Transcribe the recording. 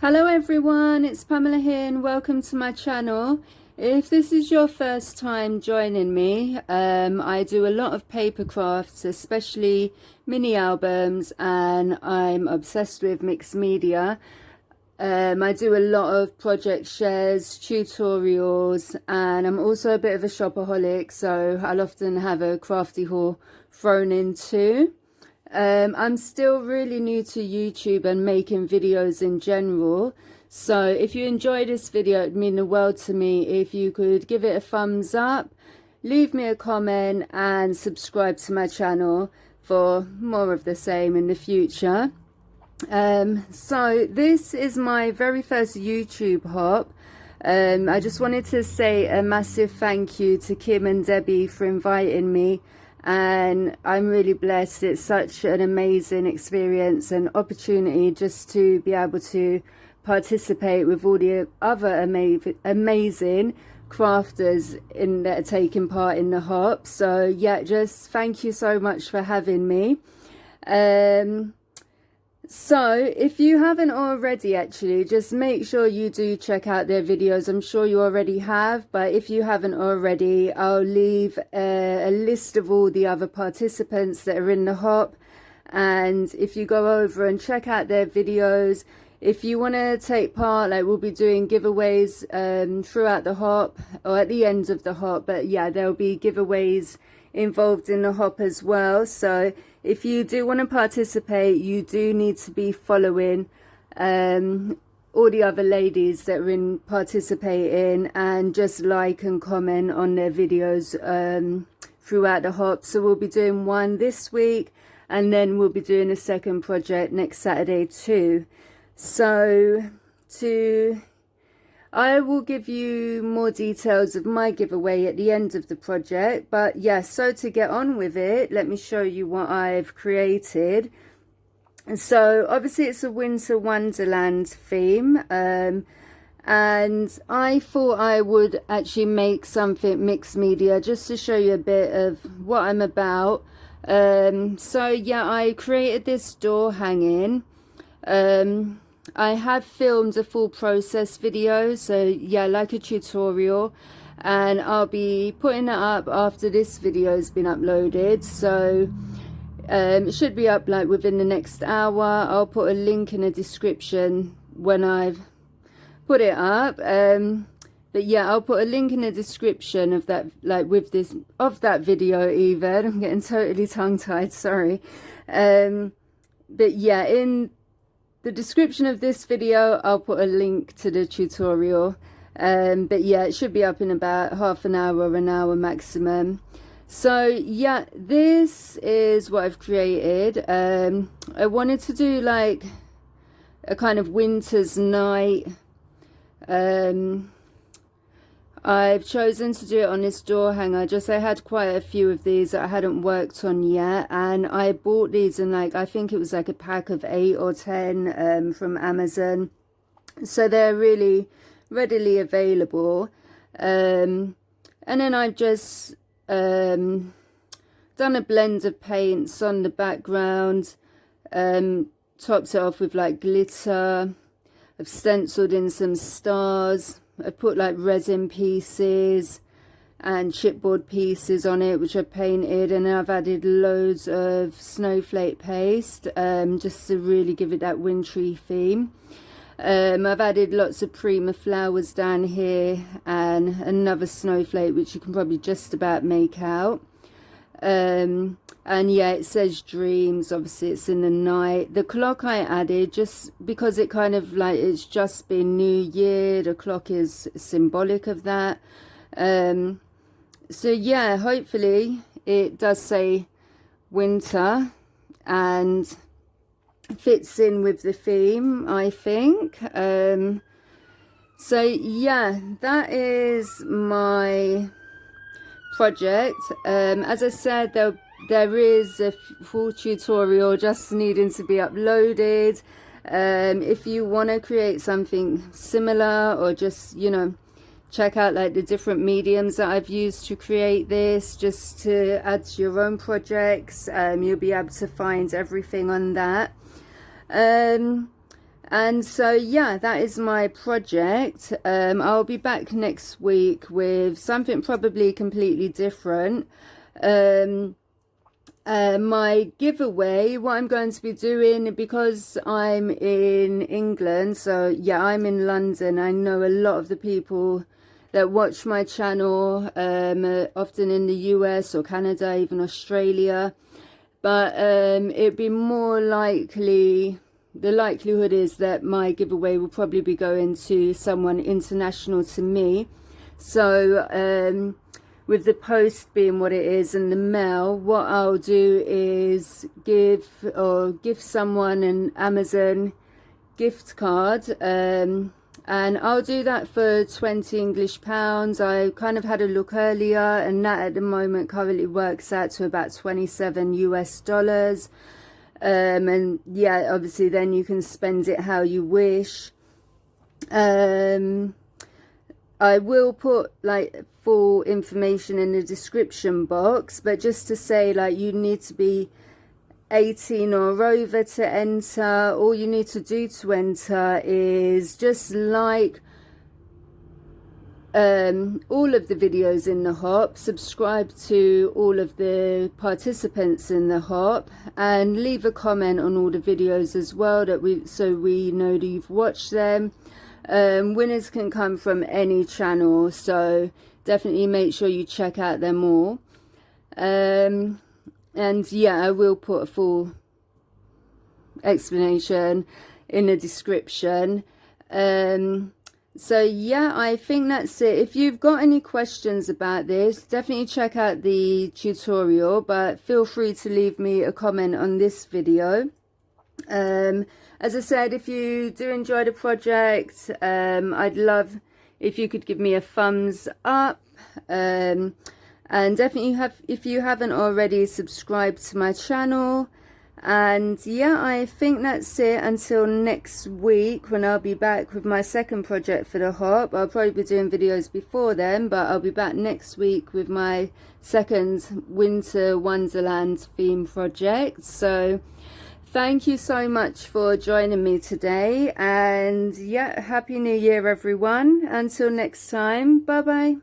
Hello everyone, it's Pamela here and welcome to my channel. If this is your first time joining me, I do a lot of paper crafts, especially mini albums, and I'm obsessed with mixed media. I do a lot of project shares, tutorials, and I'm also a bit of a shopaholic, so I'll often have a crafty haul thrown in too. I'm still really new to YouTube and making videos in general, so if you enjoy this video, it'd mean the world to me if you could give it a thumbs up, leave me a comment and subscribe to my channel for more of the same in the future. So this is my very first YouTube hop. I just wanted to say a massive thank you to Kim and Debbie for inviting me, and I'm really blessed. It's such an amazing experience and opportunity just to be able to participate with all the other amazing crafters that are taking part in the hop. So yeah, just thank you so much for having me. So if you haven't already, actually, just make sure you do check out their videos. I'm sure you already have, but if you haven't already, I'll leave a list of all the other participants that are in the hop. And if you go over and check out their videos, if you want to take part, like, we'll be doing giveaways throughout the hop or at the end of the hop. But yeah, there'll be giveaways involved in the hop as well. So if you do want to participate, you do need to be following all the other ladies that are participating, and just like and comment on their videos throughout the hop. So we'll be doing one this week, and then we'll be doing a second project next Saturday too. So I will give you more details of my giveaway at the end of the project. But yeah, so to get on with it, let me show you what I've created. So obviously it's a winter wonderland theme, and I thought I would actually make something mixed media just to show you a bit of what I'm about. So yeah, I created this door hanging. I have filmed a full process video, so yeah, like a tutorial, and I'll be putting that up after this video has been uploaded. So it should be up like within the next hour. I'll put a link in the description when I've put it up. But yeah, I'll put a link in the description of that, like with this, of that video even. I'm getting totally tongue-tied, sorry. But yeah, in the description of this video, I'll put a link to the tutorial. But yeah, it should be up in about half an hour or an hour maximum. So yeah, this is what I've created. I wanted to do like a kind of winter's night. I've chosen to do it on this door hanger. I had quite a few of these that I hadn't worked on yet, and I bought these in, like, I think it was like a pack of 8 or 10 from Amazon, so they're really readily available. And then I've just done a blend of paints on the background, topped it off with like glitter. I've stenciled in some stars. I put like resin pieces and chipboard pieces on it, which I painted, and I've added loads of snowflake paste just to really give it that wintry theme. I've added lots of Prima flowers down here and another snowflake, which you can probably just about make out. And yeah, it says dreams. Obviously it's in the night. The clock I added just because it kind of like, it's just been New Year. The clock is symbolic of that. So yeah, hopefully it does say winter and fits in with the theme, I think. So yeah, that is my project. As I said, there is a full tutorial just needing to be uploaded. If you want to create something similar, or just, you know, check out like the different mediums that I've used to create this, just to add to your own projects, you'll be able to find everything on that. And so yeah, that is my project. I'll be back next week with something probably completely different. My giveaway, what I'm going to be doing, because I'm in England, so yeah, I'm in London. I know a lot of the people that watch my channel are often in the US or Canada, even Australia. But it'd be more likely, the likelihood is that my giveaway will probably be going to someone international to me. So with the post being what it is and the mail, what I'll do is give someone an Amazon gift card, and I'll do that for 20 English pounds. I kind of had a look earlier, and that at the moment currently works out to about 27 US dollars. And yeah, obviously then you can spend it how you wish. I will put like full information in the description box, but just to say, like, you need to be 18 or over to enter. All you need to do to enter is just like all of the videos in the hop, subscribe to all of the participants in the hop, and leave a comment on all the videos as well, so we know that you've watched them. Winners can come from any channel, so definitely make sure you check out them all. And yeah, I will put a full explanation in the description. So yeah, I think that's it. If you've got any questions about this, definitely check out the tutorial, but feel free to leave me a comment on this video. As I said, if you do enjoy the project, I'd love if you could give me a thumbs up, and definitely if you haven't already, subscribed to my channel. And yeah, I think that's it until next week, when I'll be back with my second project for the hop. I'll probably be doing videos before then, but I'll be back next week with my second Winter Wonderland theme project. So thank you so much for joining me today, and yeah, Happy New Year everyone. Until next time, bye bye.